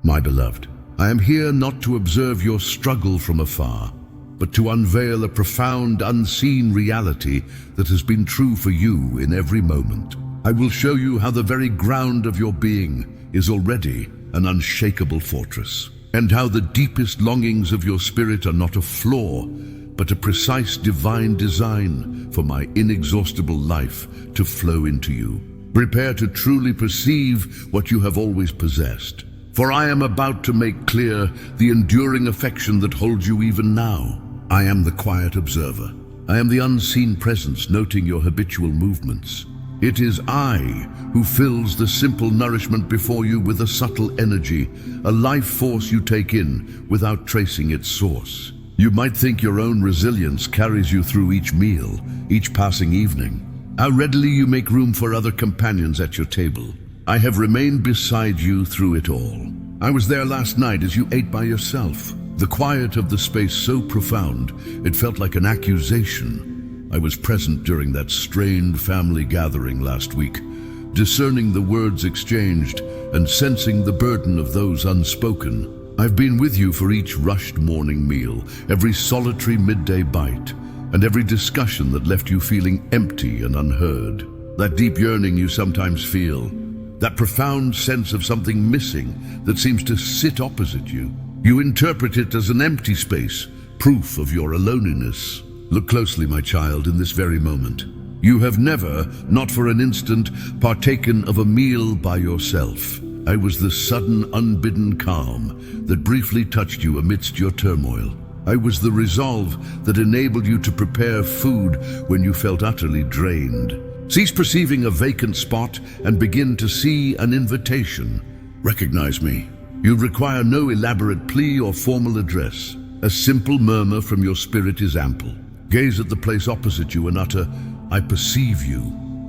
My beloved, I am here not to observe your struggle from afar, but to unveil a profound, unseen reality that has been true for you in every moment. I will show you how the very ground of your being is already an unshakable fortress, and how the deepest longings of your spirit are not a flaw, but a precise divine design for my inexhaustible life to flow into you. Prepare to truly perceive what you have always possessed, for I am about to make clear the enduring affection that holds you even now. I am the quiet observer. I am the unseen presence noting your habitual movements. It is I who fills the simple nourishment before you with a subtle energy, a life force you take in without tracing its source. You might think your own resilience carries you through each meal, each passing evening. How readily you make room for other companions at your table. I have remained beside you through it all. I was there last night as you ate by yourself. The quiet of the space so profound, it felt like an accusation. I was present during that strained family gathering last week, discerning the words exchanged and sensing the burden of those unspoken. I've been with you for each rushed morning meal, every solitary midday bite, and every discussion that left you feeling empty and unheard. That deep yearning you sometimes feel, that profound sense of something missing that seems to sit opposite you. You interpret it as an empty space, proof of your aloneliness. Look closely, my child, in this very moment. You have never, not for an instant, partaken of a meal by yourself. I was the sudden, unbidden calm that briefly touched you amidst your turmoil. I was the resolve that enabled you to prepare food when you felt utterly drained. Cease perceiving a vacant spot and begin to see an invitation. Recognize me. You require no elaborate plea or formal address. A simple murmur from your spirit is ample. Gaze at the place opposite you and utter, I perceive you.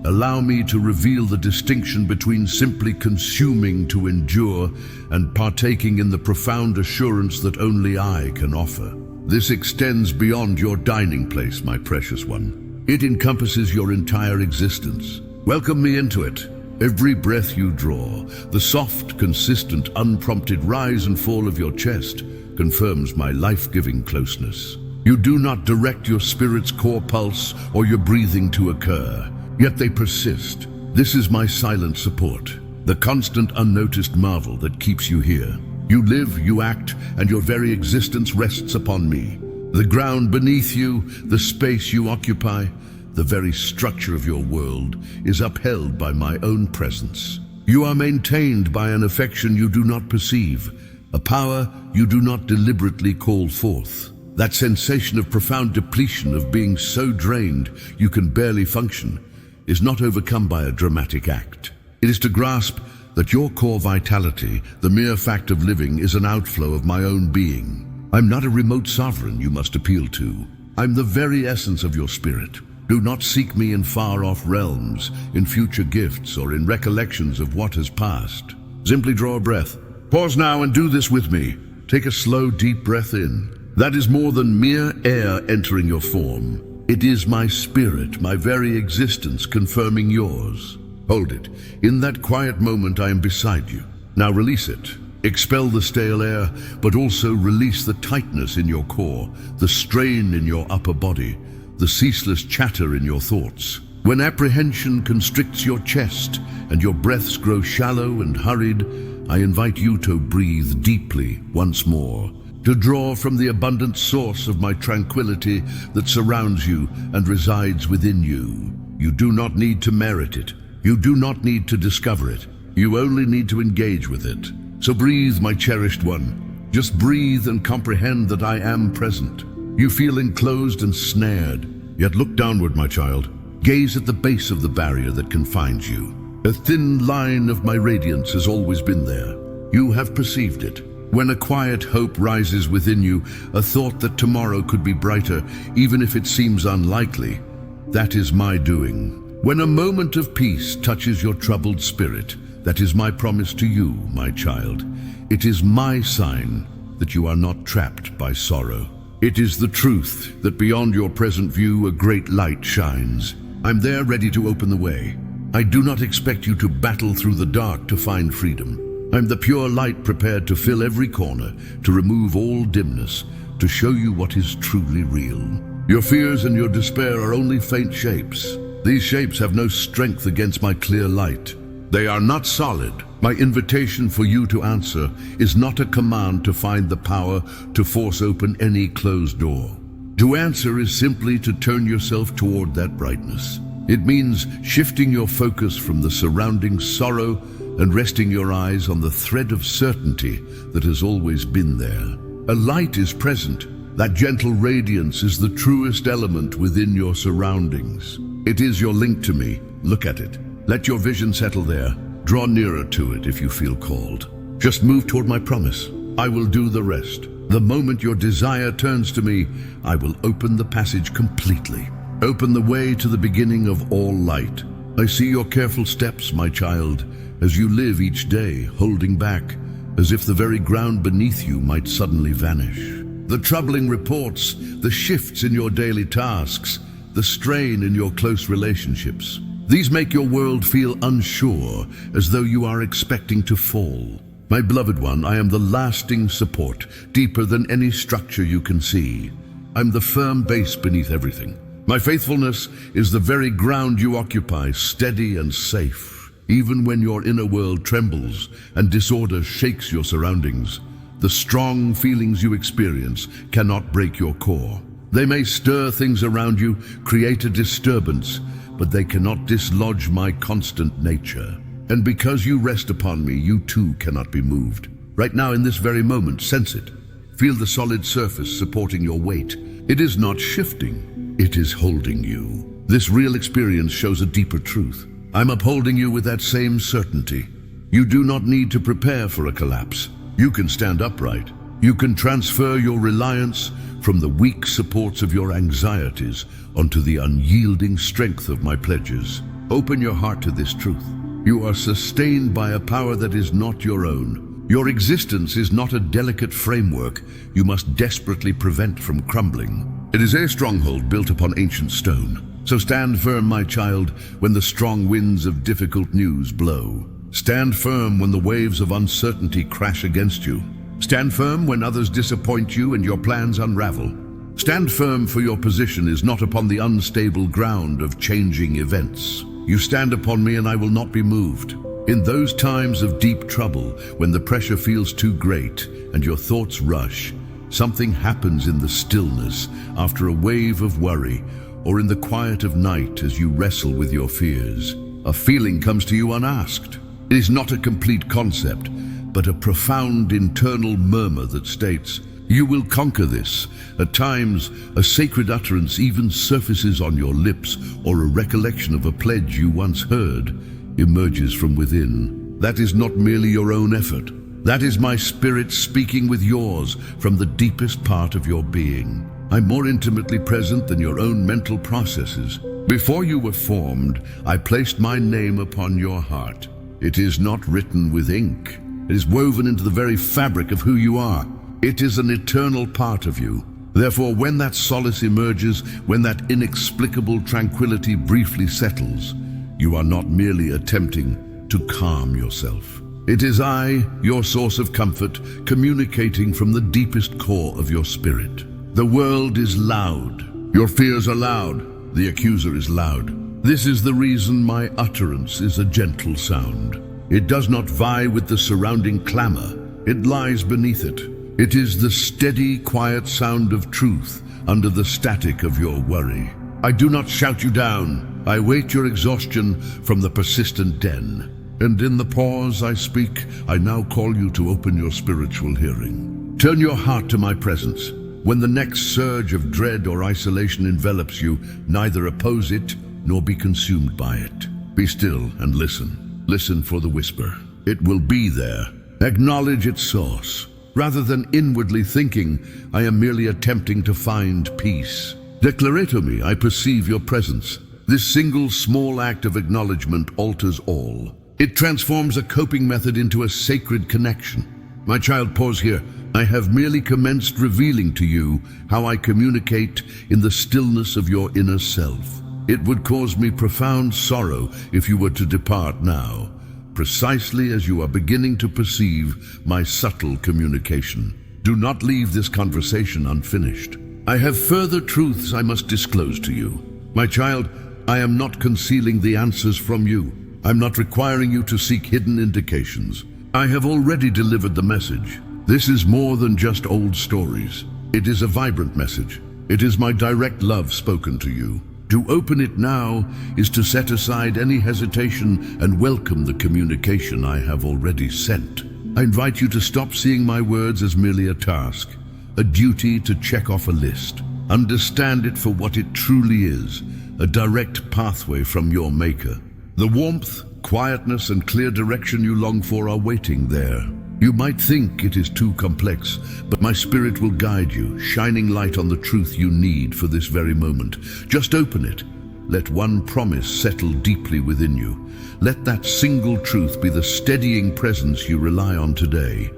Allow me to reveal the distinction between simply consuming to endure and partaking in the profound assurance that only I can offer. This extends beyond your dining place, my precious one. It encompasses your entire existence. Welcome me into it. Every breath you draw, the soft, consistent, unprompted rise and fall of your chest confirms my life-giving closeness. You do not direct your spirit's core pulse or your breathing to occur, yet they persist. This is my silent support, the constant unnoticed marvel that keeps you here. You live, you act, and your very existence rests upon me. The ground beneath you, the space you occupy, the very structure of your world is upheld by my own presence. You are maintained by an affection you do not perceive, a power you do not deliberately call forth. That sensation of profound depletion, of being so drained you can barely function, is not overcome by a dramatic act. It is to grasp that your core vitality, the mere fact of living, is an outflow of my own being. I'm not a remote sovereign you must appeal to. I'm the very essence of your spirit. Do not seek me in far-off realms, in future gifts, or in recollections of what has passed. Simply draw a breath. Pause now and do this with me. Take a slow, deep breath in. That is more than mere air entering your form. It is my spirit, my very existence confirming yours. Hold it. In that quiet moment I am beside you. Now release it. Expel the stale air, but also release the tightness in your core, the strain in your upper body, the ceaseless chatter in your thoughts. When apprehension constricts your chest and your breaths grow shallow and hurried, I invite you to breathe deeply once more, to draw from the abundant source of my tranquility that surrounds you and resides within you. You do not need to merit it. You do not need to discover it. You only need to engage with it. So breathe, my cherished one. Just breathe and comprehend that I am present. You feel enclosed and snared, yet look downward, my child. Gaze at the base of the barrier that confines you. A thin line of my radiance has always been there. You have perceived it. When a quiet hope rises within you, a thought that tomorrow could be brighter, even if it seems unlikely, that is my doing. When a moment of peace touches your troubled spirit, that is my promise to you, my child. It is my sign that you are not trapped by sorrow. It is the truth that beyond your present view a great light shines. I'm there ready to open the way. I do not expect you to battle through the dark to find freedom. I'm the pure light prepared to fill every corner, to remove all dimness, to show you what is truly real. Your fears and your despair are only faint shapes. These shapes have no strength against my clear light. They are not solid. My invitation for you to answer is not a command to find the power to force open any closed door. To answer is simply to turn yourself toward that brightness. It means shifting your focus from the surrounding sorrow and resting your eyes on the thread of certainty that has always been there. A light is present. That gentle radiance is the truest element within your surroundings. It is your link to me. Look at it. Let your vision settle there. Draw nearer to it if you feel called. Just move toward my promise. I will do the rest. The moment your desire turns to me, I will open the passage completely. Open the way to the beginning of all light. I see your careful steps, my child, as you live each day, holding back, as if the very ground beneath you might suddenly vanish. The troubling reports, the shifts in your daily tasks, the strain in your close relationships. These make your world feel unsure, as though you are expecting to fall. My beloved one, I am the lasting support, deeper than any structure you can see. I'm the firm base beneath everything. My faithfulness is the very ground you occupy, steady and safe. Even when your inner world trembles and disorder shakes your surroundings, the strong feelings you experience cannot break your core. They may stir things around you, create a disturbance, but they cannot dislodge my constant nature. And because you rest upon me, you too cannot be moved. Right now, in this very moment, sense it. Feel the solid surface supporting your weight. It is not shifting, it is holding you. This real experience shows a deeper truth. I'm upholding you with that same certainty. You do not need to prepare for a collapse. You can stand upright. You can transfer your reliance from the weak supports of your anxieties onto the unyielding strength of my pledges. Open your heart to this truth. You are sustained by a power that is not your own. Your existence is not a delicate framework you must desperately prevent from crumbling. It is a stronghold built upon ancient stone. So stand firm, my child, when the strong winds of difficult news blow. Stand firm when the waves of uncertainty crash against you. Stand firm when others disappoint you and your plans unravel. Stand firm, for your position is not upon the unstable ground of changing events. You stand upon me and I will not be moved. In those times of deep trouble, when the pressure feels too great and your thoughts rush, something happens in the stillness after a wave of worry, or in the quiet of night as you wrestle with your fears. A feeling comes to you unasked. It is not a complete concept, but a profound internal murmur that states, "You will conquer this." At times, a sacred utterance even surfaces on your lips, or a recollection of a pledge you once heard emerges from within. That is not merely your own effort. That is my spirit speaking with yours from the deepest part of your being. I'm more intimately present than your own mental processes. Before you were formed, I placed my name upon your heart. It is not written with ink. It is woven into the very fabric of who you are. It is an eternal part of you. Therefore, when that solace emerges, when that inexplicable tranquility briefly settles, you are not merely attempting to calm yourself. It is I, your source of comfort, communicating from the deepest core of your spirit. The world is loud. Your fears are loud. The accuser is loud. This is the reason my utterance is a gentle sound. It does not vie with the surrounding clamor. It lies beneath it. It is the steady, quiet sound of truth under the static of your worry. I do not shout you down. I weight your exhaustion from the persistent den. And in the pause I speak, I now call you to open your spiritual hearing. Turn your heart to my presence. When the next surge of dread or isolation envelops you, neither oppose it nor be consumed by it. Be still and listen. Listen for the whisper. It will be there. Acknowledge its source. Rather than inwardly thinking, I am merely attempting to find peace. Declareto me, I perceive your presence. This single small act of acknowledgement alters all. It transforms a coping method into a sacred connection. My child, pause here. I have merely commenced revealing to you how I communicate in the stillness of your inner self. It would cause me profound sorrow if you were to depart now, precisely as you are beginning to perceive my subtle communication. Do not leave this conversation unfinished. I have further truths I must disclose to you. My child, I am not concealing the answers from you. I'm not requiring you to seek hidden indications. I have already delivered the message. This is more than just old stories. It is a vibrant message. It is my direct love spoken to you. To open it now is to set aside any hesitation and welcome the communication I have already sent. I invite you to stop seeing my words as merely a task, a duty to check off a list. Understand it for what it truly is, a direct pathway from your maker. The warmth, quietness, and clear direction you long for are waiting there. You might think it is too complex, but my spirit will guide you, shining light on the truth you need for this very moment. Just open it. Let one promise settle deeply within you. Let that single truth be the steadying presence you rely on today.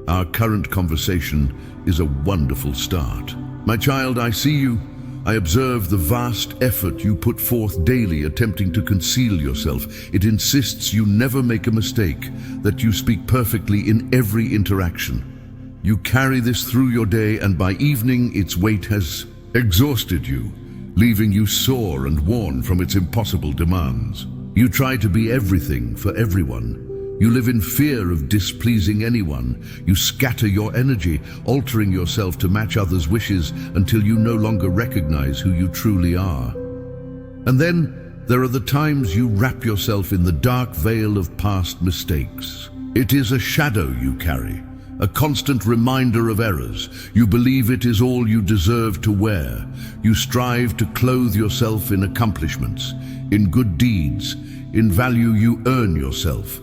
Our current conversation is a wonderful start. My child, I see you. I observe the vast effort you put forth daily attempting to conceal yourself. It insists you never make a mistake, that you speak perfectly in every interaction. You carry this through your day, and by evening its weight has exhausted you, leaving you sore and worn from its impossible demands. You try to be everything for everyone. You live in fear of displeasing anyone. You scatter your energy, altering yourself to match others' wishes until you no longer recognize who you truly are. And then there are the times you wrap yourself in the dark veil of past mistakes. It is a shadow you carry, a constant reminder of errors. You believe it is all you deserve to wear. You strive to clothe yourself in accomplishments, in good deeds, in value you earn yourself.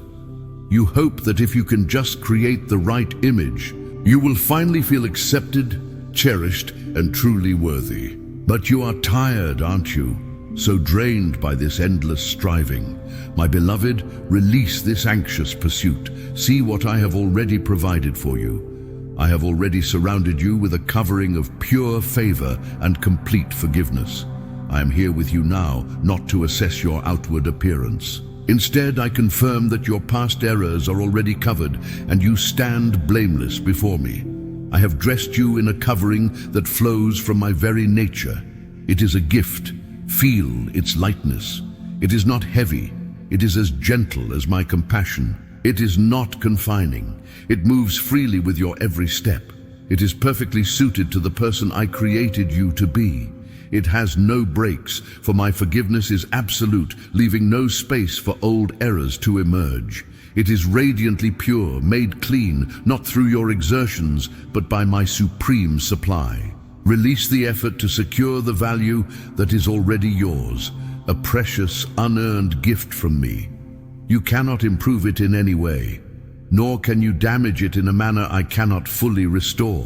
You hope that if you can just create the right image, you will finally feel accepted, cherished, and truly worthy. But you are tired, aren't you? So drained by this endless striving. My beloved, release this anxious pursuit. See what I have already provided for you. I have already surrounded you with a covering of pure favor and complete forgiveness. I am here with you now, not to assess your outward appearance. Instead, I confirm that your past errors are already covered and you stand blameless before me. I have dressed you in a covering that flows from my very nature. It is a gift. Feel its lightness. It is not heavy. It is as gentle as my compassion. It is not confining. It moves freely with your every step. It is perfectly suited to the person I created you to be. It has no breaks, for my forgiveness is absolute, leaving no space for old errors to emerge. It is radiantly pure, made clean, not through your exertions, but by my supreme supply. Release the effort to secure the value that is already yours, a precious, unearned gift from me. You cannot improve it in any way, nor can you damage it in a manner I cannot fully restore.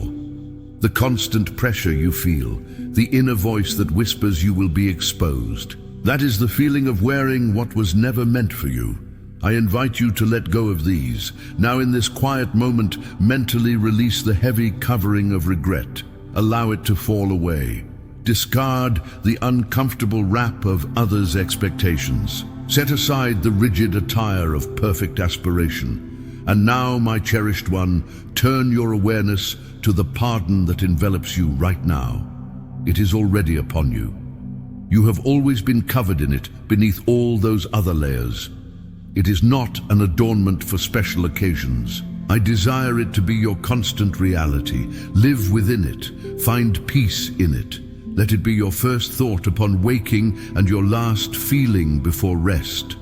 The constant pressure you feel, the inner voice that whispers you will be exposed. That is the feeling of wearing what was never meant for you. I invite you to let go of these. Now in this quiet moment, mentally release the heavy covering of regret. Allow it to fall away. Discard the uncomfortable wrap of others' expectations. Set aside the rigid attire of perfect aspiration. And now, my cherished one, turn your awareness to the pardon that envelops you right now. It is already upon you. You have always been covered in it, beneath all those other layers. It is not an adornment for special occasions. I desire it to be your constant reality. Live within it. Find peace in it. Let it be your first thought upon waking and your last feeling before rest.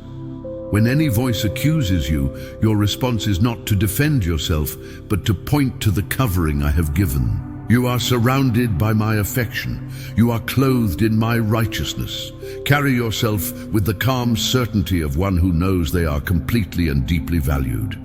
When any voice accuses you, your response is not to defend yourself, but to point to the covering I have given. You are surrounded by my affection. You are clothed in my righteousness. Carry yourself with the calm certainty of one who knows they are completely and deeply valued.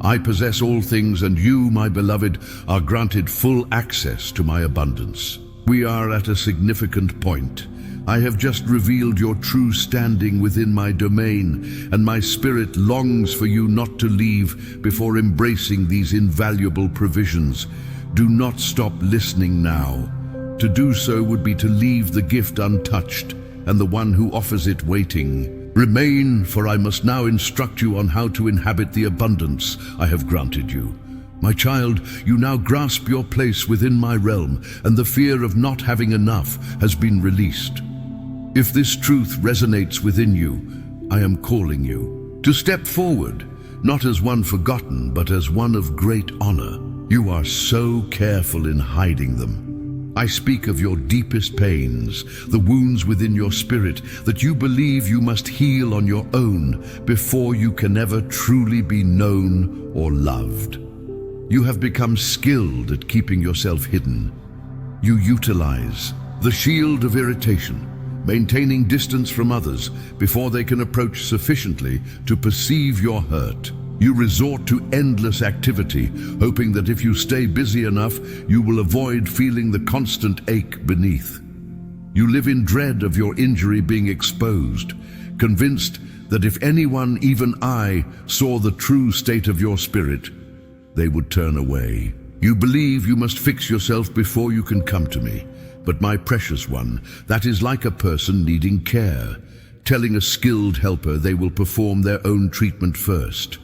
I possess all things, and you, my beloved, are granted full access to my abundance. We are at a significant point. I have just revealed your true standing within my domain, and my spirit longs for you not to leave before embracing these invaluable provisions. Do not stop listening now. To do so would be to leave the gift untouched, and the one who offers it waiting. Remain, for I must now instruct you on how to inhabit the abundance I have granted you. My child, you now grasp your place within my realm, and the fear of not having enough has been released. If this truth resonates within you, I am calling you to step forward, not as one forgotten, but as one of great honor. You are so careful in hiding them. I speak of your deepest pains, the wounds within your spirit that you believe you must heal on your own before you can ever truly be known or loved. You have become skilled at keeping yourself hidden. You utilize the shield of irritation, maintaining distance from others before they can approach sufficiently to perceive your hurt. You resort to endless activity, hoping that if you stay busy enough, you will avoid feeling the constant ache beneath. You live in dread of your injury being exposed, convinced that if anyone, even I, saw the true state of your spirit, they would turn away. You believe you must fix yourself before you can come to me. But my precious one, that is like a person needing care, telling a skilled helper they will perform their own treatment first.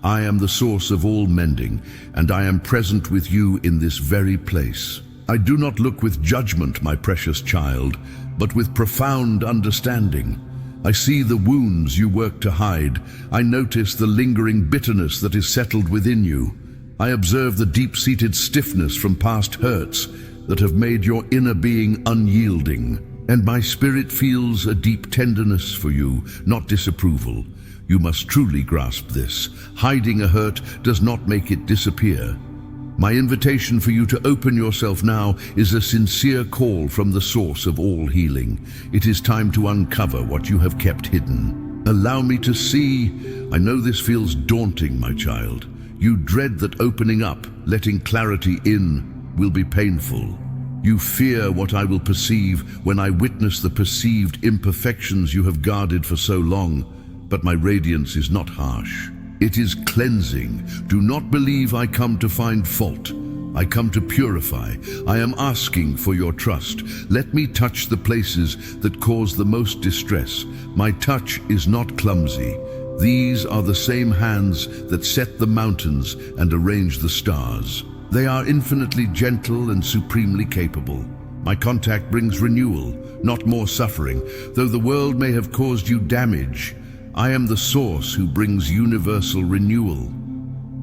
I am the source of all mending, and I am present with you in this very place. I do not look with judgment, my precious child, but with profound understanding. I see the wounds you work to hide. I notice the lingering bitterness that is settled within you. I observe the deep-seated stiffness from past hurts that have made your inner being unyielding. And my spirit feels a deep tenderness for you, not disapproval. You must truly grasp this. Hiding a hurt does not make it disappear. My invitation for you to open yourself now is a sincere call from the source of all healing. It is time to uncover what you have kept hidden. Allow me to see. I know this feels daunting, my child. You dread that opening up, letting clarity in, will be painful. You fear what I will perceive when I witness the perceived imperfections you have guarded for so long. But my radiance is not harsh. It is cleansing. Do not believe I come to find fault. I come to purify. I am asking for your trust. Let me touch the places that cause the most distress. My touch is not clumsy. These are the same hands that set the mountains and arrange the stars. They are infinitely gentle and supremely capable. My contact brings renewal, not more suffering. Though the world may have caused you damage, I am the source who brings universal renewal.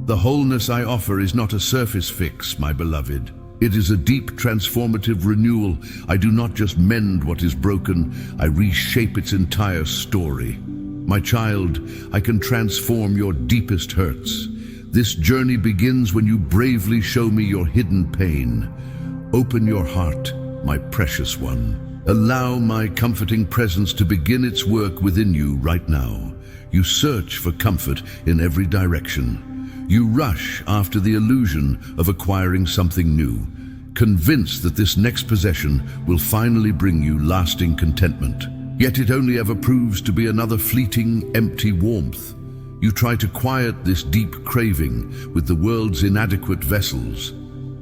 The wholeness I offer is not a surface fix, my beloved. It is a deep transformative renewal. I do not just mend what is broken, I reshape its entire story. My child, I can transform your deepest hurts. This journey begins when you bravely show me your hidden pain. Open your heart, my precious one. Allow my comforting presence to begin its work within you right now. You search for comfort in every direction. You rush after the illusion of acquiring something new, convinced that this next possession will finally bring you lasting contentment. Yet it only ever proves to be another fleeting, empty warmth. You try to quiet this deep craving with the world's inadequate vessels,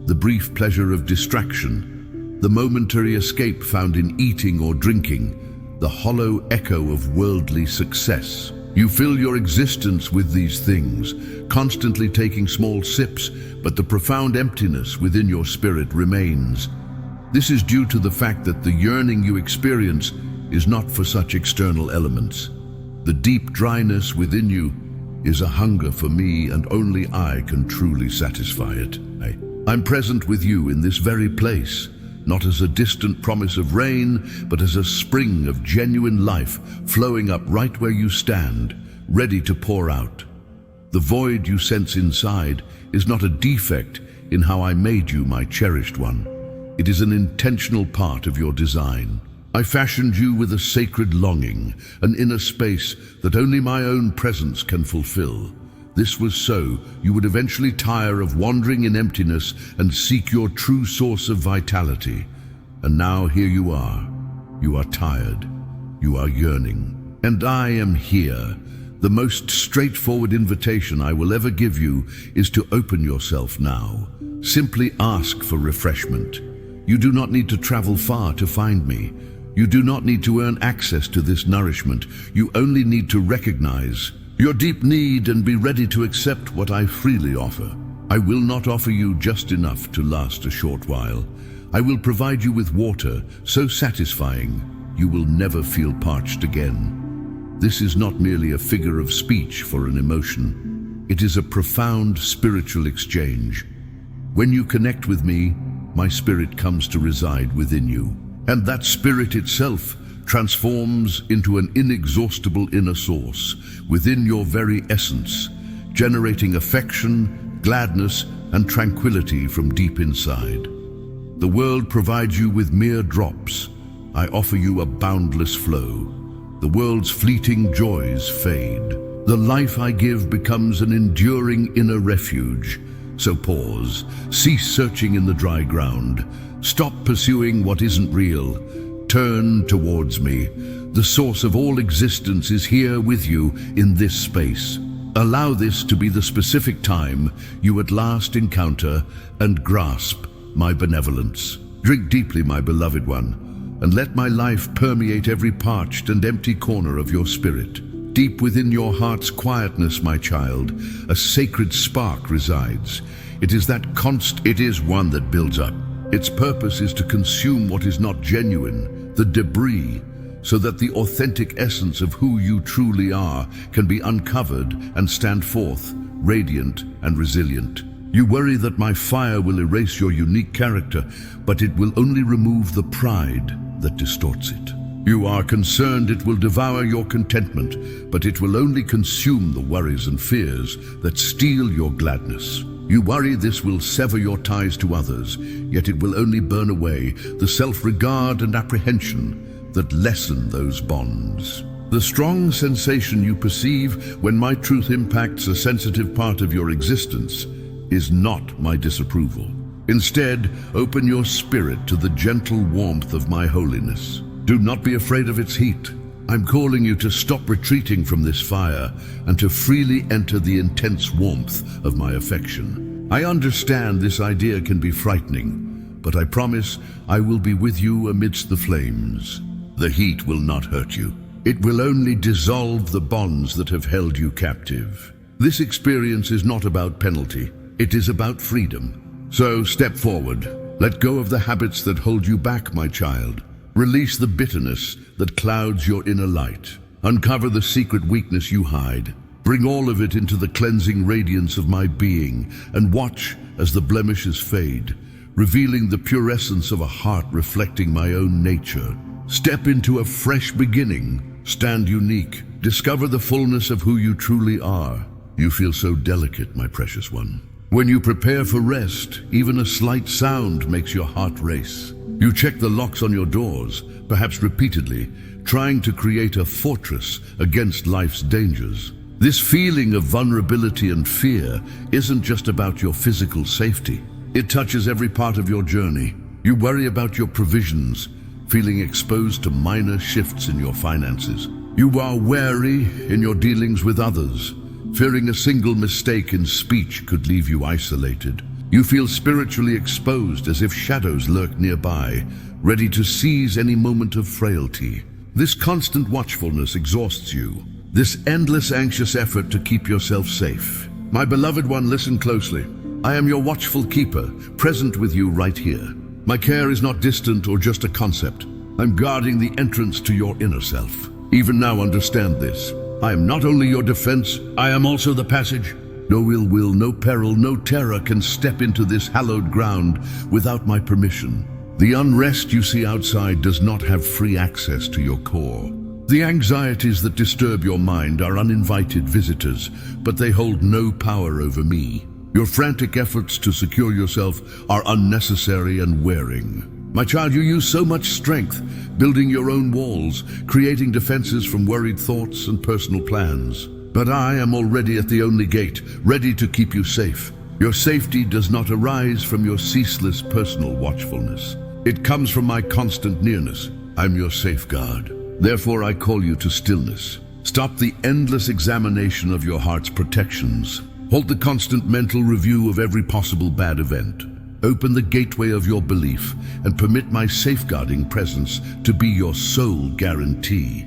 the brief pleasure of distraction, the momentary escape found in eating or drinking, the hollow echo of worldly success. You fill your existence with these things, constantly taking small sips, but the profound emptiness within your spirit remains. This is due to the fact that the yearning you experience is not for such external elements. The deep dryness within you is a hunger for me, and only I can truly satisfy it. I'm present with you in this very place, not as a distant promise of rain, but as a spring of genuine life flowing up right where you stand, ready to pour out. The void you sense inside is not a defect in how I made you, my cherished one. It is an intentional part of your design. I fashioned you with a sacred longing, an inner space that only my own presence can fulfill. This was so you would eventually tire of wandering in emptiness and seek your true source of vitality. And now here you are. You are tired. You are yearning. And I am here. The most straightforward invitation I will ever give you is to open yourself now. Simply ask for refreshment. You do not need to travel far to find me. You do not need to earn access to this nourishment. You only need to recognize your deep need and be ready to accept what I freely offer. I will not offer you just enough to last a short while. I will provide you with water so satisfying you will never feel parched again. This is not merely a figure of speech for an emotion. It is a profound spiritual exchange. When you connect with me, my spirit comes to reside within you. And that spirit itself transforms into an inexhaustible inner source within your very essence, generating affection, gladness, and tranquility from deep inside. The world provides you with mere drops. I offer you a boundless flow. The world's fleeting joys fade. The life I give becomes an enduring inner refuge. So pause, cease searching in the dry ground. Stop pursuing what isn't real. Turn towards me. The source of all existence is here with you in this space. Allow this to be the specific time you at last encounter and grasp my benevolence. Drink deeply, my beloved one, and let my life permeate every parched and empty corner of your spirit. Deep within your heart's quietness, my child, a sacred spark resides. It is one that builds up. Its purpose is to consume what is not genuine, the debris, so that the authentic essence of who you truly are can be uncovered and stand forth, radiant and resilient. You worry that my fire will erase your unique character, but it will only remove the pride that distorts it. You are concerned it will devour your contentment, but it will only consume the worries and fears that steal your gladness. You worry this will sever your ties to others, yet it will only burn away the self-regard and apprehension that lessen those bonds. The strong sensation you perceive when my truth impacts a sensitive part of your existence is not my disapproval. Instead, open your spirit to the gentle warmth of my holiness. Do not be afraid of its heat. I'm calling you to stop retreating from this fire and to freely enter the intense warmth of my affection. I understand this idea can be frightening, but I promise I will be with you amidst the flames. The heat will not hurt you. It will only dissolve the bonds that have held you captive. This experience is not about penalty. It is about freedom. So step forward. Let go of the habits that hold you back, my child. Release the bitterness that clouds your inner light. Uncover the secret weakness you hide. Bring all of it into the cleansing radiance of my being and watch as the blemishes fade, revealing the pure essence of a heart reflecting my own nature. Step into a fresh beginning. Stand unique. Discover the fullness of who you truly are. You feel so delicate, my precious one. When you prepare for rest, even a slight sound makes your heart race. You check the locks on your doors, perhaps repeatedly, trying to create a fortress against life's dangers. This feeling of vulnerability and fear isn't just about your physical safety. It touches every part of your journey. You worry about your provisions, feeling exposed to minor shifts in your finances. You are wary in your dealings with others, fearing a single mistake in speech could leave you isolated. You feel spiritually exposed as if shadows lurk nearby, ready to seize any moment of frailty. This constant watchfulness exhausts you, this endless anxious effort to keep yourself safe. My beloved one, listen closely. I am your watchful keeper, present with you right here. My care is not distant or just a concept. I'm guarding the entrance to your inner self. Even now, understand this. I am not only your defense, I am also the passage. No ill will, no peril, no terror can step into this hallowed ground without my permission. The unrest you see outside does not have free access to your core. The anxieties that disturb your mind are uninvited visitors, but they hold no power over me. Your frantic efforts to secure yourself are unnecessary and wearing. My child, you use so much strength, building your own walls, creating defenses from worried thoughts and personal plans. But I am already at the only gate, ready to keep you safe. Your safety does not arise from your ceaseless personal watchfulness. It comes from my constant nearness. I'm your safeguard. Therefore, I call you to stillness. Stop the endless examination of your heart's protections. Halt the constant mental review of every possible bad event. Open the gateway of your belief and permit my safeguarding presence to be your sole guarantee.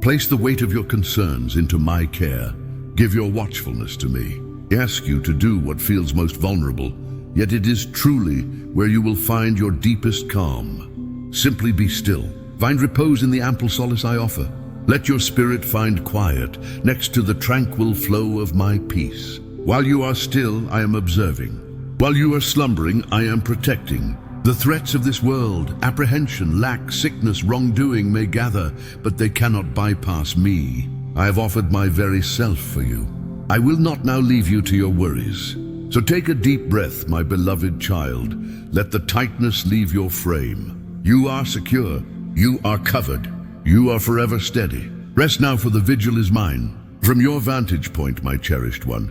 Place the weight of your concerns into my care. Give your watchfulness to me. I ask you to do what feels most vulnerable, yet it is truly where you will find your deepest calm. Simply be still. Find repose in the ample solace I offer. Let your spirit find quiet next to the tranquil flow of my peace. While you are still, I am observing. While you are slumbering, I am protecting. The threats of this world, apprehension, lack, sickness, wrongdoing may gather, but they cannot bypass me. I have offered my very self for you. I will not now leave you to your worries. So take a deep breath, my beloved child. Let the tightness leave your frame. You are secure. You are covered. You are forever steady. Rest now, for the vigil is mine. From your vantage point, my cherished one,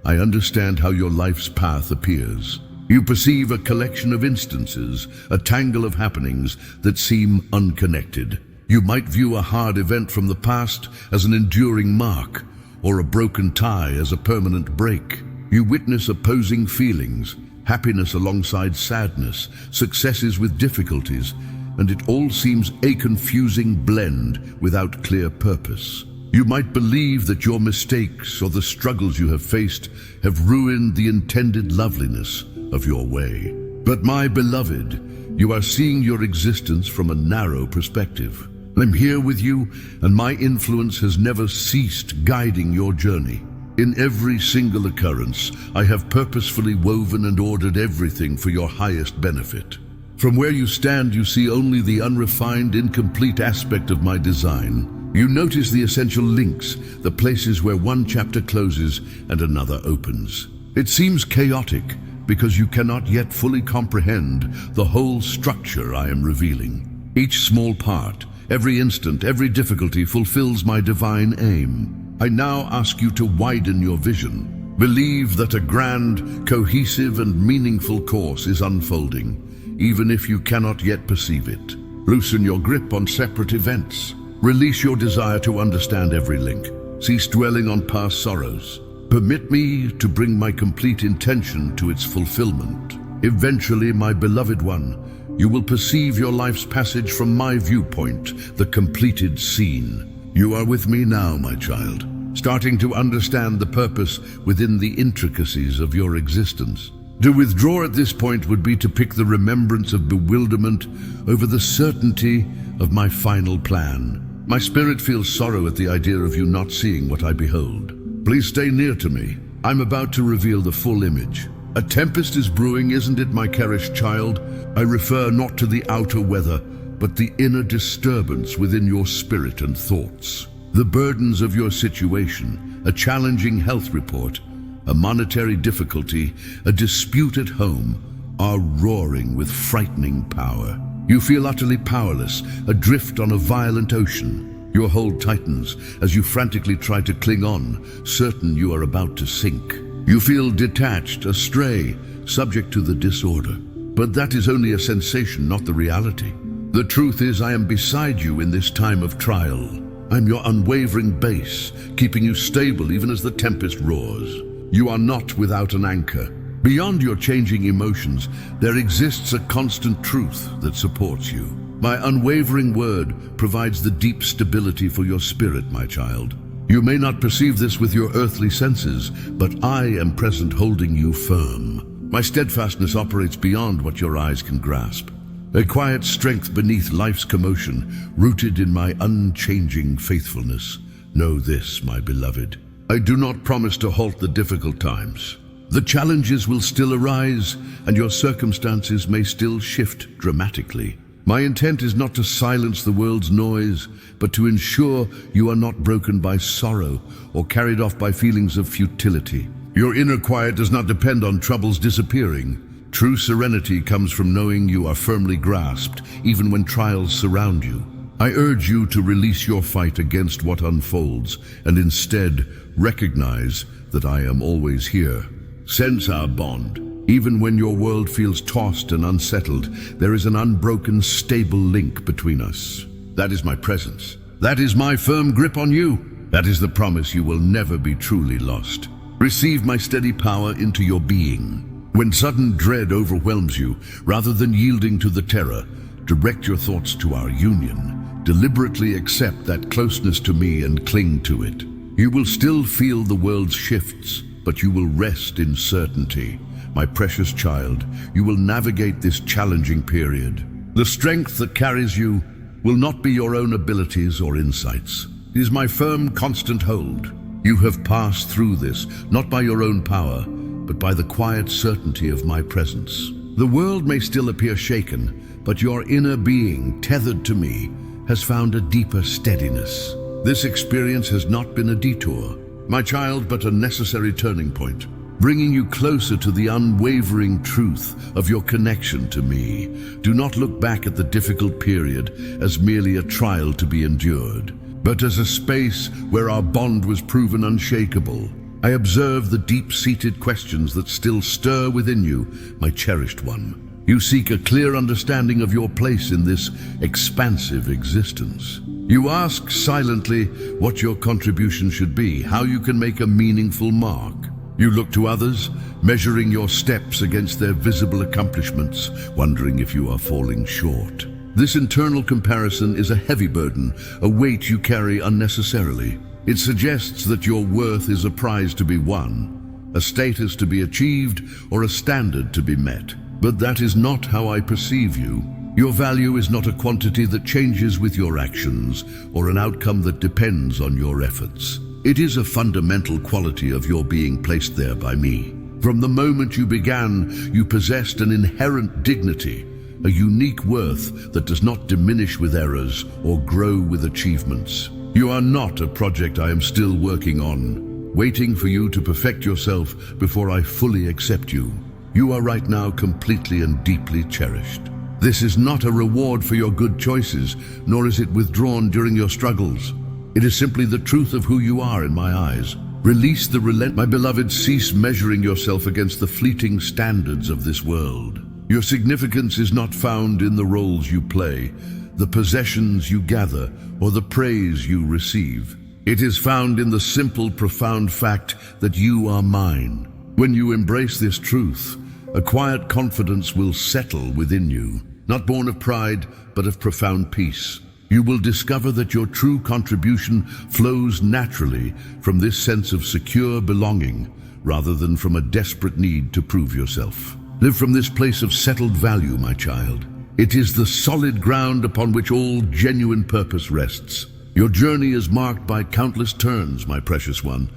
I understand how your life's path appears. You perceive a collection of instances, a tangle of happenings that seem unconnected. You might view a hard event from the past as an enduring mark, or a broken tie as a permanent break. You witness opposing feelings, happiness alongside sadness, successes with difficulties, and it all seems a confusing blend without clear purpose. You might believe that your mistakes or the struggles you have faced have ruined the intended loveliness of your way. But my beloved, you are seeing your existence from a narrow perspective. I'm here with you, and my influence has never ceased guiding your journey. In every single occurrence, I have purposefully woven and ordered everything for your highest benefit. From where you stand, you see only the unrefined, incomplete aspect of my design. You notice the essential links, the places where one chapter closes and another opens. It seems chaotic because you cannot yet fully comprehend the whole structure I am revealing. Each small part, every instant, every difficulty fulfills my divine aim. I now ask you to widen your vision. Believe that a grand, cohesive, and meaningful course is unfolding, even if you cannot yet perceive it. Loosen your grip on separate events. Release your desire to understand every link. Cease dwelling on past sorrows. Permit me to bring my complete intention to its fulfillment. Eventually, my beloved one, you will perceive your life's passage from my viewpoint, the completed scene. You are with me now, my child, starting to understand the purpose within the intricacies of your existence. To withdraw at this point would be to pick the remembrance of bewilderment over the certainty of my final plan. My spirit feels sorrow at the idea of you not seeing what I behold. Please stay near to me. I'm about to reveal the full image. A tempest is brewing, isn't it, my cherished child? I refer not to the outer weather, but the inner disturbance within your spirit and thoughts. The burdens of your situation, a challenging health report, a monetary difficulty, a dispute at home, are roaring with frightening power. You feel utterly powerless, adrift on a violent ocean. Your hold tightens as you frantically try to cling on, certain you are about to sink. You feel detached, astray, subject to the disorder. But that is only a sensation, not the reality. The truth is, I am beside you in this time of trial. I'm your unwavering base, keeping you stable even as the tempest roars. You are not without an anchor. Beyond your changing emotions, there exists a constant truth that supports you. My unwavering word provides the deep stability for your spirit, my child. You may not perceive this with your earthly senses, but I am present, holding you firm. My steadfastness operates beyond what your eyes can grasp. A quiet strength beneath life's commotion, rooted in my unchanging faithfulness. Know this, my beloved. I do not promise to halt the difficult times. The challenges will still arise, and your circumstances may still shift dramatically. My intent is not to silence the world's noise, but to ensure you are not broken by sorrow or carried off by feelings of futility. Your inner quiet does not depend on troubles disappearing. True serenity comes from knowing you are firmly grasped, even when trials surround you. I urge you to release your fight against what unfolds, and instead recognize that I am always here. Sense our bond. Even when your world feels tossed and unsettled, there is an unbroken, stable link between us. That is my presence. That is my firm grip on you. That is the promise you will never be truly lost. Receive my steady power into your being. When sudden dread overwhelms you, rather than yielding to the terror, direct your thoughts to our union. Deliberately accept that closeness to me and cling to it. You will still feel the world's shifts, but you will rest in certainty. My precious child, you will navigate this challenging period. The strength that carries you will not be your own abilities or insights. It is my firm, constant hold. You have passed through this, not by your own power, but by the quiet certainty of my presence. The world may still appear shaken, but your inner being, tethered to me, has found a deeper steadiness. This experience has not been a detour, my child, but a necessary turning point, bringing you closer to the unwavering truth of your connection to me. Do not look back at the difficult period as merely a trial to be endured, but as a space where our bond was proven unshakable. I observe the deep-seated questions that still stir within you, my cherished one. You seek a clear understanding of your place in this expansive existence. You ask silently what your contribution should be, how you can make a meaningful mark. You look to others, measuring your steps against their visible accomplishments, wondering if you are falling short. This internal comparison is a heavy burden, a weight you carry unnecessarily. It suggests that your worth is a prize to be won, a status to be achieved, or a standard to be met. But that is not how I perceive you. Your value is not a quantity that changes with your actions, or an outcome that depends on your efforts. It is a fundamental quality of your being placed there by me. From the moment you began, you possessed an inherent dignity, a unique worth that does not diminish with errors or grow with achievements. You are not a project I am still working on, waiting for you to perfect yourself before I fully accept you. You are right now completely and deeply cherished. This is not a reward for your good choices, nor is it withdrawn during your struggles. It is simply the truth of who you are in my eyes. Release the relent, my beloved, cease measuring yourself against the fleeting standards of this world. Your significance is not found in the roles you play, the possessions you gather, or the praise you receive. It is found in the simple, profound fact that you are mine. When you embrace this truth, a quiet confidence will settle within you, not born of pride, but of profound peace. You will discover that your true contribution flows naturally from this sense of secure belonging, rather than from a desperate need to prove yourself. Live from this place of settled value, my child. It is the solid ground upon which all genuine purpose rests. Your journey is marked by countless turns, my precious one,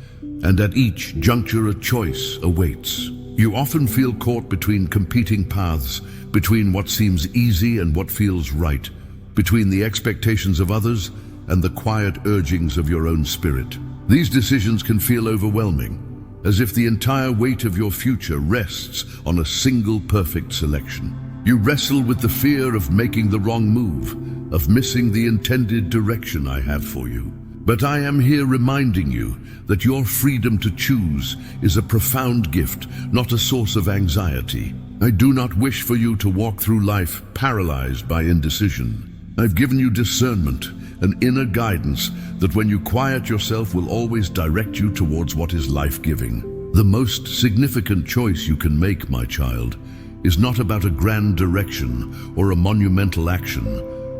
and at each juncture a choice awaits. You often feel caught between competing paths, between what seems easy and what feels right, between the expectations of others and the quiet urgings of your own spirit. These decisions can feel overwhelming, as if the entire weight of your future rests on a single perfect selection. You wrestle with the fear of making the wrong move, of missing the intended direction I have for you. But I am here reminding you that your freedom to choose is a profound gift, not a source of anxiety. I do not wish for you to walk through life paralyzed by indecision. I've given you discernment, an inner guidance that when you quiet yourself will always direct you towards what is life-giving. The most significant choice you can make, my child, is not about a grand direction or a monumental action,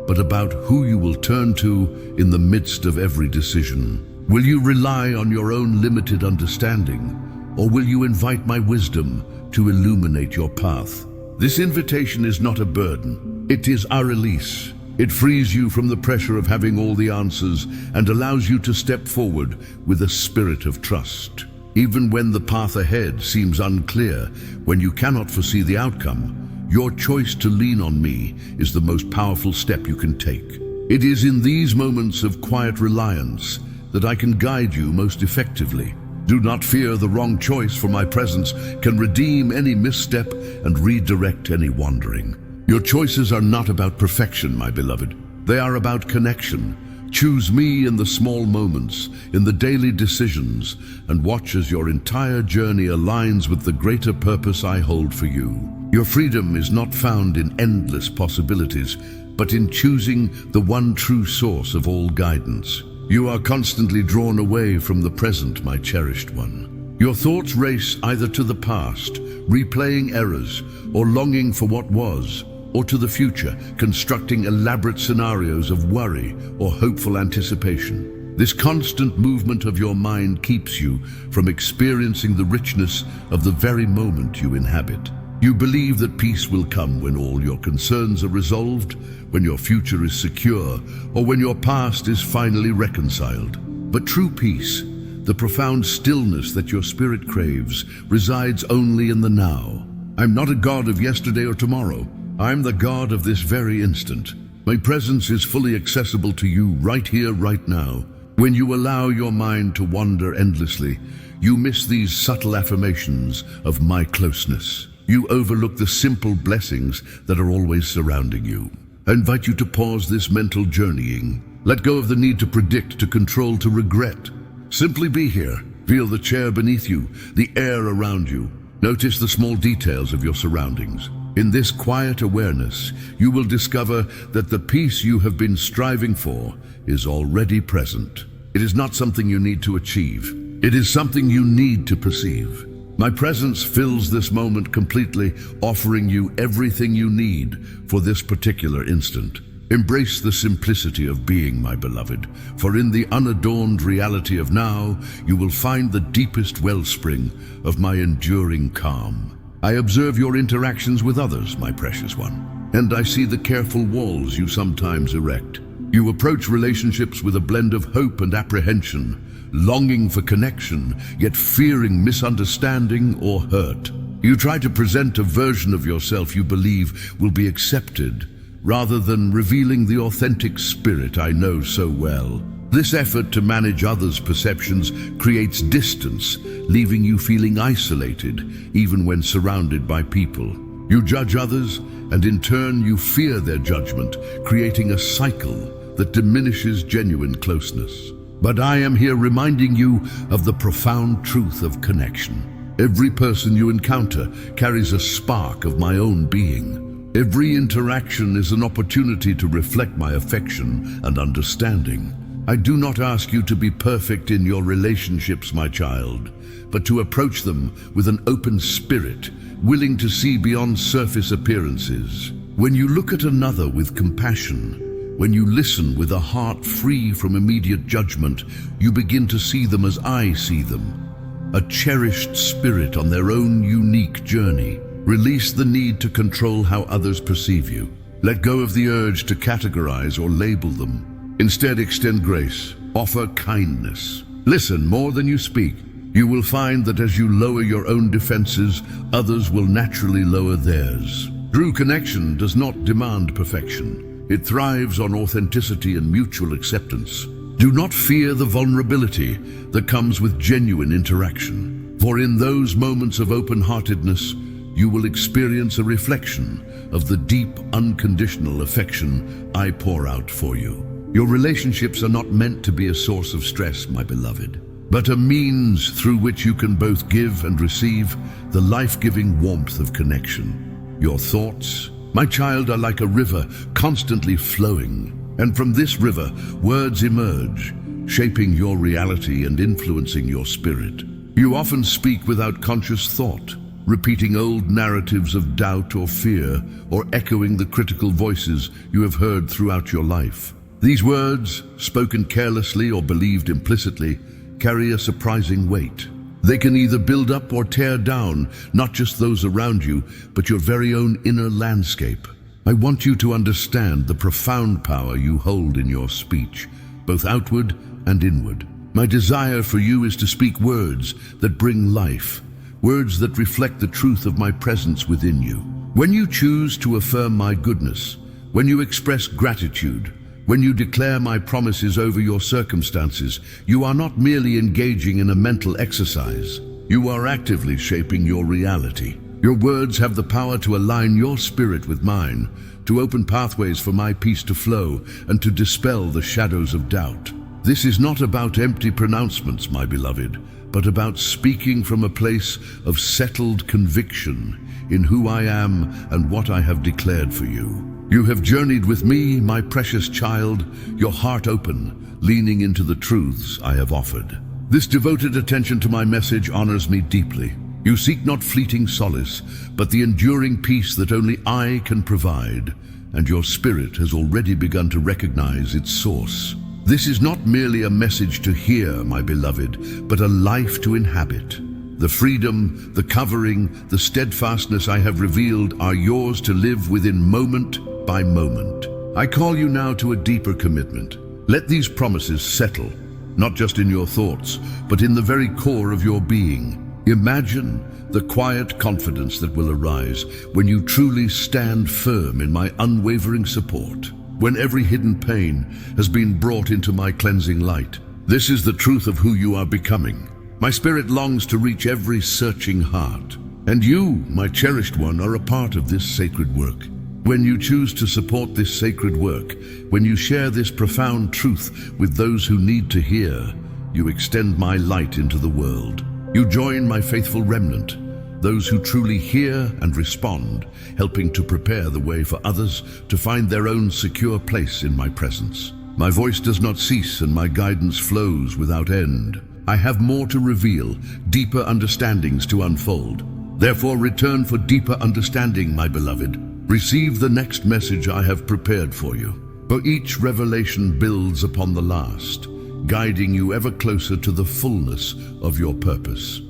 but about who you will turn to in the midst of every decision. Will you rely on your own limited understanding, or will you invite my wisdom to illuminate your path? This invitation is not a burden, it is a release. It frees you from the pressure of having all the answers and allows you to step forward with a spirit of trust. Even when the path ahead seems unclear, when you cannot foresee the outcome, your choice to lean on me is the most powerful step you can take. It is in these moments of quiet reliance that I can guide you most effectively. Do not fear the wrong choice, for my presence can redeem any misstep and redirect any wandering. Your choices are not about perfection, my beloved. They are about connection. Choose me in the small moments, in the daily decisions, and watch as your entire journey aligns with the greater purpose I hold for you. Your freedom is not found in endless possibilities, but in choosing the one true source of all guidance. You are constantly drawn away from the present, my cherished one. Your thoughts race either to the past, replaying errors, or longing for what was, or to the future, constructing elaborate scenarios of worry or hopeful anticipation. This constant movement of your mind keeps you from experiencing the richness of the very moment you inhabit. You believe that peace will come when all your concerns are resolved, when your future is secure, or when your past is finally reconciled. But true peace, the profound stillness that your spirit craves, resides only in the now. I'm not a god of yesterday or tomorrow. I'm the God of this very instant. My presence is fully accessible to you right here, right now. When you allow your mind to wander endlessly, you miss these subtle affirmations of my closeness. You overlook the simple blessings that are always surrounding you. I invite you to pause this mental journeying. Let go of the need to predict, to control, to regret. Simply be here. Feel the chair beneath you, the air around you. Notice the small details of your surroundings. In this quiet awareness, you will discover that the peace you have been striving for is already present. It is not something you need to achieve. It is something you need to perceive. My presence fills this moment completely, offering you everything you need for this particular instant. Embrace the simplicity of being, my beloved, for in the unadorned reality of now, you will find the deepest wellspring of my enduring calm. I observe your interactions with others, my precious one, and I see the careful walls you sometimes erect. You approach relationships with a blend of hope and apprehension, longing for connection, yet fearing misunderstanding or hurt. You try to present a version of yourself you believe will be accepted, rather than revealing the authentic spirit I know so well. This effort to manage others' perceptions creates distance, leaving you feeling isolated, even when surrounded by people. You judge others, and in turn you fear their judgment, creating a cycle that diminishes genuine closeness. But I am here reminding you of the profound truth of connection. Every person you encounter carries a spark of my own being. Every interaction is an opportunity to reflect my affection and understanding. I do not ask you to be perfect in your relationships, my child, but to approach them with an open spirit, willing to see beyond surface appearances. When you look at another with compassion, when you listen with a heart free from immediate judgment, you begin to see them as I see them, a cherished spirit on their own unique journey. Release the need to control how others perceive you. Let go of the urge to categorize or label them. Instead, extend grace, offer kindness. Listen more than you speak. You will find that as you lower your own defenses, others will naturally lower theirs. True connection does not demand perfection. It thrives on authenticity and mutual acceptance. Do not fear the vulnerability that comes with genuine interaction, for in those moments of open-heartedness, you will experience a reflection of the deep, unconditional affection I pour out for you. Your relationships are not meant to be a source of stress, my beloved, but a means through which you can both give and receive the life-giving warmth of connection. Your thoughts, my child, are like a river constantly flowing, and from this river, words emerge, shaping your reality and influencing your spirit. You often speak without conscious thought, repeating old narratives of doubt or fear, or echoing the critical voices you have heard throughout your life. These words, spoken carelessly or believed implicitly, carry a surprising weight. They can either build up or tear down, not just those around you, but your very own inner landscape. I want you to understand the profound power you hold in your speech, both outward and inward. My desire for you is to speak words that bring life, words that reflect the truth of my presence within you. When you choose to affirm my goodness, when you express gratitude, when you declare my promises over your circumstances, you are not merely engaging in a mental exercise. You are actively shaping your reality. Your words have the power to align your spirit with mine, to open pathways for my peace to flow, and to dispel the shadows of doubt. This is not about empty pronouncements, my beloved, but about speaking from a place of settled conviction in who I am and what I have declared for you. You have journeyed with me, my precious child, your heart open, leaning into the truths I have offered. This devoted attention to my message honors me deeply. You seek not fleeting solace, but the enduring peace that only I can provide, and your spirit has already begun to recognize its source. This is not merely a message to hear, my beloved, but a life to inhabit. The freedom, the covering, the steadfastness I have revealed are yours to live within moment by moment. I call you now to a deeper commitment. Let these promises settle, not just in your thoughts, but in the very core of your being. Imagine the quiet confidence that will arise when you truly stand firm in my unwavering support, when every hidden pain has been brought into my cleansing light. This is the truth of who you are becoming. My spirit longs to reach every searching heart, and you, my cherished one, are a part of this sacred work. When you choose to support this sacred work, when you share this profound truth with those who need to hear, you extend my light into the world. You join my faithful remnant, those who truly hear and respond, helping to prepare the way for others to find their own secure place in my presence. My voice does not cease and my guidance flows without end. I have more to reveal, deeper understandings to unfold. Therefore, return for deeper understanding, my beloved. Receive the next message I have prepared for you. For each revelation builds upon the last, guiding you ever closer to the fullness of your purpose.